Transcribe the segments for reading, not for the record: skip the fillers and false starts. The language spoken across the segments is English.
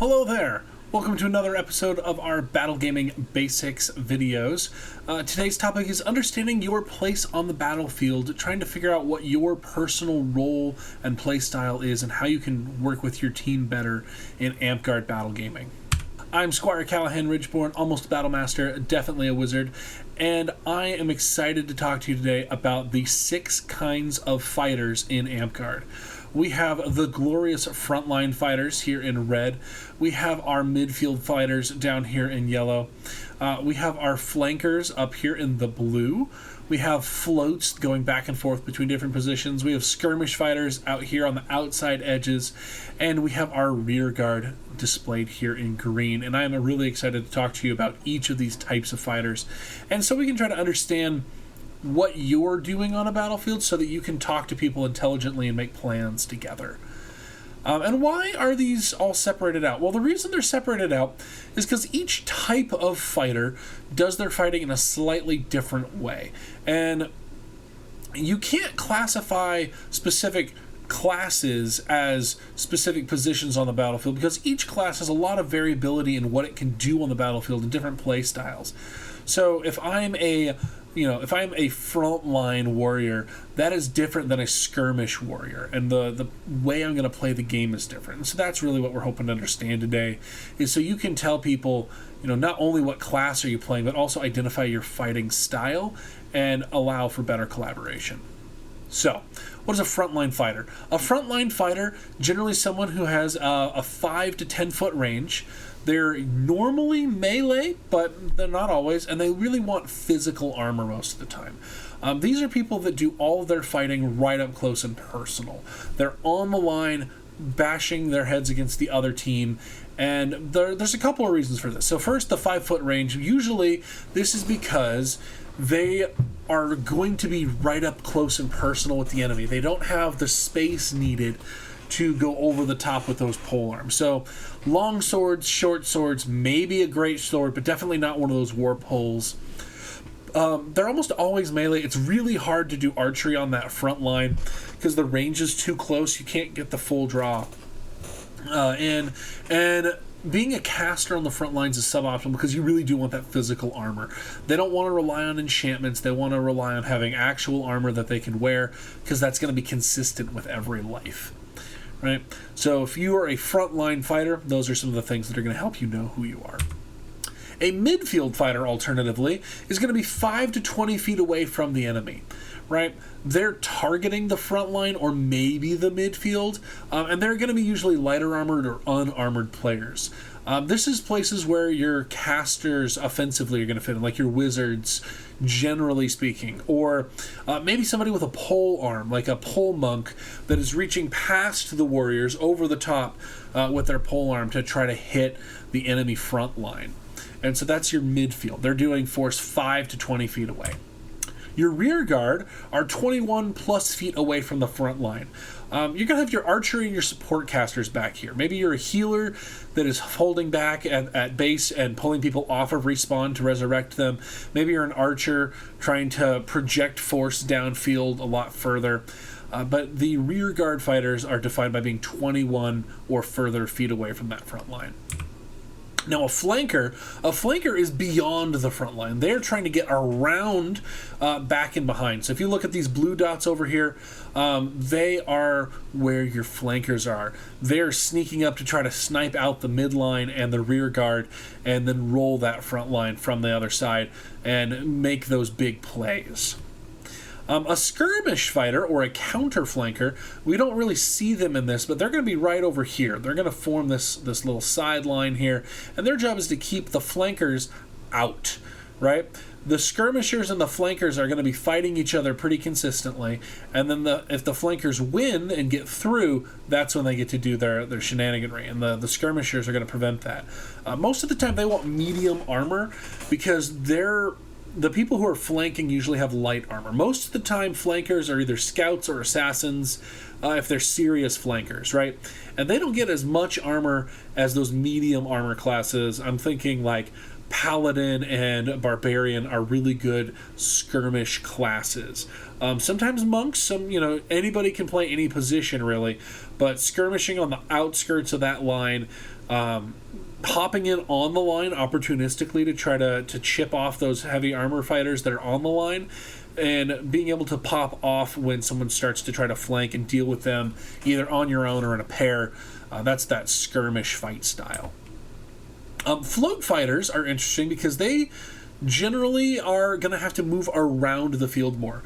Hello there! Welcome to another episode of our Battle Gaming Basics videos. Today's topic is understanding your place on the battlefield, trying to figure out what your personal role and play style is and how you can work with your team better in Amtgard Battle Gaming. I'm Squire Callahan Ridgeborn, almost a Battlemaster, definitely a wizard, and I am excited to talk to you today about the 6 kinds of fighters in Amtgard. We have the glorious Frontline fighters here in red. We have our Midfield fighters down here in yellow. We have our flankers up here in the blue. We have floats going back and forth between different positions. We have skirmish fighters out here on the outside edges. And we have our Rearguard displayed here in green. And I am really excited to talk to you about each of these types of fighters. And so we can try to understand what you're doing on a battlefield so that you can talk to people intelligently and make plans together. And why are these all separated out? Well, the reason they're separated out is because each type of fighter does their fighting in a slightly different way. And you can't classify specific classes as specific positions on the battlefield because each class has a lot of variability in what it can do on the battlefield in different play styles. So if I'm a frontline warrior, that is different than a skirmish warrior, and the way I'm going to play the game is different. And so that's really what we're hoping to understand today, is so you can tell people, not only what class are you playing, but also identify your fighting style and allow for better collaboration. So, what is a frontline fighter? A frontline fighter, generally someone who has a 5 to 10 foot range. They're normally melee, but they're not always, and they really want physical armor most of the time. These are people that do all of their fighting right up close and personal. They're on the line, bashing their heads against the other team, and there's a couple of reasons for this. So first, the 5 foot range. Usually, this is because they are going to be right up close and personal with the enemy. They don't have the space needed to go over the top with those pole arms. So long swords, short swords, maybe a great sword, but definitely not one of those war poles. They're almost always melee. It's really hard to do archery on that front line because the range is too close. You can't get the full draw. And being a caster on the front lines is suboptimal because you really do want that physical armor. They don't want to rely on enchantments. They want to rely on having actual armor that they can wear because that's going to be consistent with every life. Right? So if you are a frontline fighter, those are some of the things that are going to help you know who you are. A midfield fighter, alternatively, is going to be 5 to 20 feet away from the enemy. Right? They're targeting the front line or maybe the midfield, and they're going to be usually lighter armored or unarmored players. This is places where your casters offensively are going to fit in, like your wizards, generally speaking, or maybe somebody with a pole arm, like a pole monk that is reaching past the warriors over the top with their pole arm to try to hit the enemy front line. And so that's your midfield. They're doing force 5 to 20 feet away. Your rear guard are 21 plus feet away from the front line. You're going to have your archery and your support casters back here. Maybe you're a healer that is holding back at base and pulling people off of respawn to resurrect them. Maybe you're an archer trying to project force downfield a lot further. But the rear guard fighters are defined by being 21 or further feet away from that front line. Now, a flanker is beyond the front line. They're trying to get around back and behind. So if you look at these blue dots over here, they are where your flankers are. They're sneaking up to try to snipe out the midline and the rear guard and then roll that front line from the other side and make those big plays. A skirmish fighter or a counter flanker, we don't really see them in this, but they're going to be right over here. They're going to form this little sideline here, and their job is to keep the flankers out, right? The skirmishers and the flankers are going to be fighting each other pretty consistently, and then if the flankers win and get through, that's when they get to do their shenaniganry, and the skirmishers are going to prevent that. Most of the time they want medium armor because the people who are flanking usually have light armor. Most of the time, flankers are either scouts or assassins, if they're serious flankers, right? And they don't get as much armor as those medium armor classes. I'm thinking like Paladin and Barbarian are really good skirmish classes. Sometimes monks, anybody can play any position really, but skirmishing on the outskirts of that line, hopping in on the line opportunistically to try to chip off those heavy armor fighters that are on the line, and being able to pop off when someone starts to try to flank and deal with them either on your own or in a pair. That's that skirmish fight style. Float fighters are interesting because they generally are going to have to move around the field more.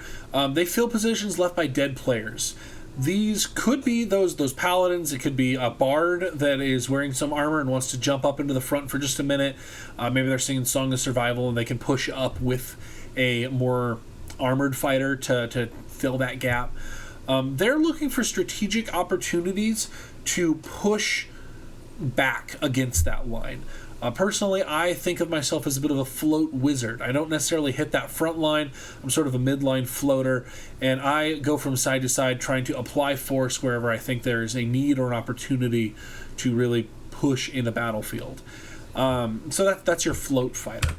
They fill positions left by dead players. These could be those paladins. It could be a bard that is wearing some armor and wants to jump up into the front for just a minute. Maybe they're singing Song of Survival and they can push up with a more armored fighter to fill that gap. They're looking for strategic opportunities to push back against that line. Personally, I think of myself as a bit of a float wizard. I don't necessarily hit that front line. I'm sort of a midline floater, and I go from side to side trying to apply force wherever I think there is a need or an opportunity to really push in a battlefield. So that's your float fighter.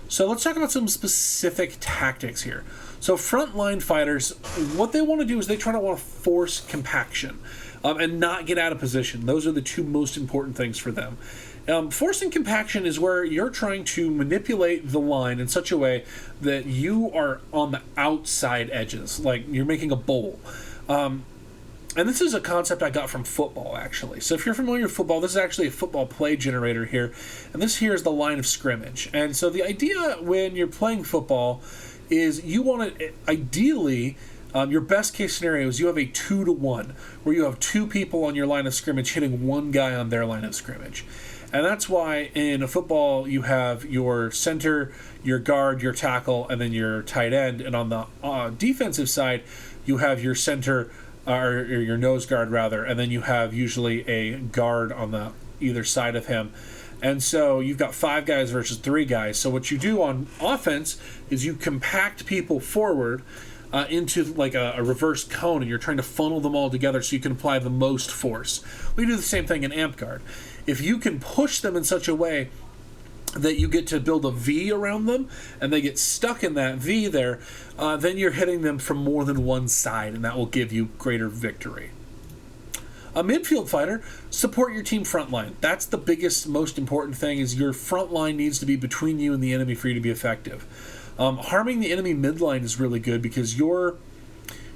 So let's talk about some specific tactics here. So frontline fighters, what they want to do is they want to force compaction and not get out of position. Those are the two most important things for them. Forcing compaction is where you're trying to manipulate the line in such a way that you are on the outside edges, like you're making a bowl. And this is a concept I got from football, actually. So if you're familiar with football, this is actually a football play generator here. And this here is the line of scrimmage. And so the idea when you're playing football is you want to, ideally, your best case scenario is you have a 2-to-1, where you have two people on your line of scrimmage hitting one guy on their line of scrimmage. And that's why in football you have your center, your guard, your tackle, and then your tight end. And on the defensive side, you have your center, or your nose guard rather, and then you have usually a guard on the either side of him. And so you've got 5 guys versus 3 guys. So what you do on offense is you compact people forward into like a reverse cone, and you're trying to funnel them all together so you can apply the most force. We do the same thing in Amtgard. If you can push them in such a way that you get to build a V around them and they get stuck in that V there, then you're hitting them from more than one side, and that will give you greater victory. A midfield fighter, support your team front line. That's the biggest, most important thing, is your front line needs to be between you and the enemy for you to be effective. Harming the enemy midline is really good because your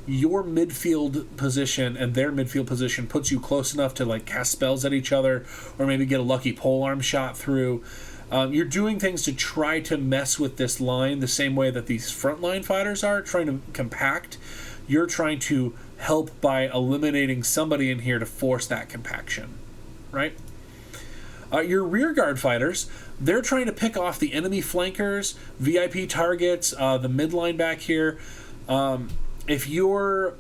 midfield position and their midfield position puts you close enough to like cast spells at each other or maybe get a lucky polearm shot through. You're doing things to try to mess with this line the same way that these frontline fighters are, trying to compact. You're trying to help by eliminating somebody in here to force that compaction, right? Your rearguard fighters, they're trying to pick off the enemy flankers, VIP targets, the midline back here. You're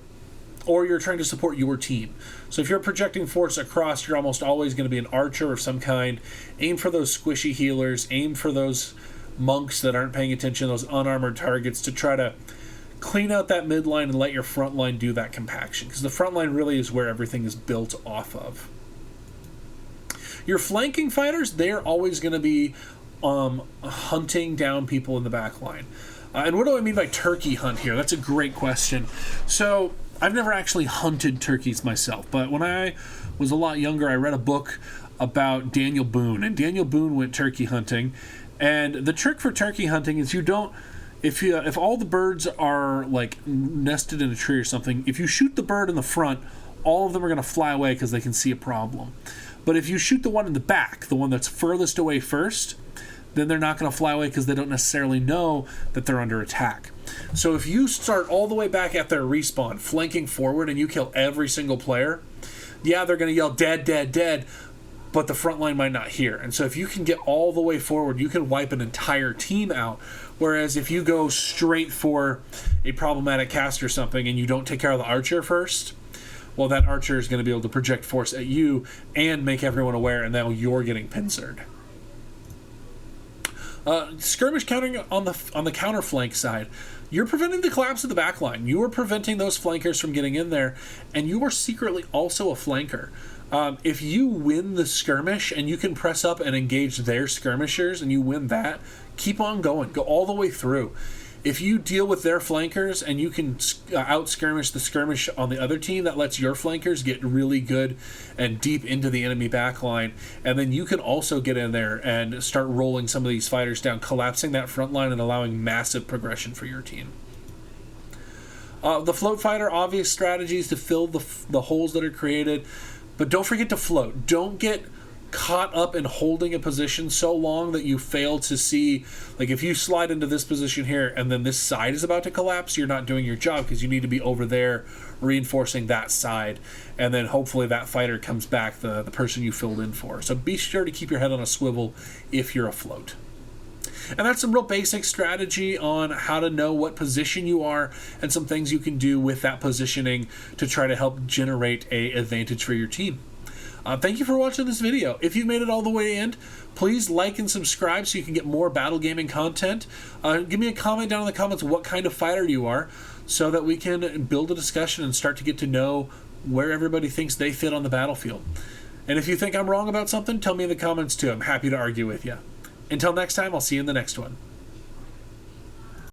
trying to support your team. So if you're projecting force across, you're almost always going to be an archer of some kind. Aim for those squishy healers. Aim for those monks that aren't paying attention, those unarmored targets, to try to clean out that midline and let your front line do that compaction. Because the front line really is where everything is built off of. Your flanking fighters, they're always going to be hunting down people in the back line. And what do I mean by turkey hunt here? That's a great question. So I've never actually hunted turkeys myself, but when I was a lot younger, I read a book about Daniel Boone, and Daniel Boone went turkey hunting. And the trick for turkey hunting is if all the birds are like nested in a tree or something, if you shoot the bird in the front, all of them are going to fly away because they can see a problem. But if you shoot the one in the back, the one that's furthest away first, then they're not going to fly away because they don't necessarily know that they're under attack. So if you start all the way back at their respawn, flanking forward, and you kill every single player, yeah, they're going to yell, dead, dead, dead, but the front line might not hear. And so if you can get all the way forward, you can wipe an entire team out. Whereas if you go straight for a problematic cast or something and you don't take care of the archer first, well, that archer is going to be able to project force at you and make everyone aware, and now you're getting pincered. Skirmish countering on the counter flank side, you're preventing the collapse of the back line. You are preventing those flankers from getting in there, and you are secretly also a flanker. If you win the skirmish and you can press up and engage their skirmishers and you win that, keep on going. Go all the way through. If you deal with their flankers and you can out-skirmish the skirmish on the other team, that lets your flankers get really good and deep into the enemy backline. And then you can also get in there and start rolling some of these fighters down, collapsing that front line and allowing massive progression for your team. The float fighter, obvious strategies to fill the holes that are created. But don't forget to float. Don't get caught up in holding a position so long that you fail to see, like if you slide into this position here and then this side is about to collapse, you're not doing your job because you need to be over there reinforcing that side, and then hopefully that fighter comes back, the person you filled in for. So be sure to keep your head on a swivel if you're afloat. And that's some real basic strategy on how to know what position you are and some things you can do with that positioning to try to help generate a advantage for your team. Thank you for watching this video. If you've made it all the way in, please like and subscribe so you can get more battle gaming content. Give me a comment down in the comments what kind of fighter you are so that we can build a discussion and start to get to know where everybody thinks they fit on the battlefield. And if you think I'm wrong about something, tell me in the comments too. I'm happy to argue with you. Until next time, I'll see you in the next one.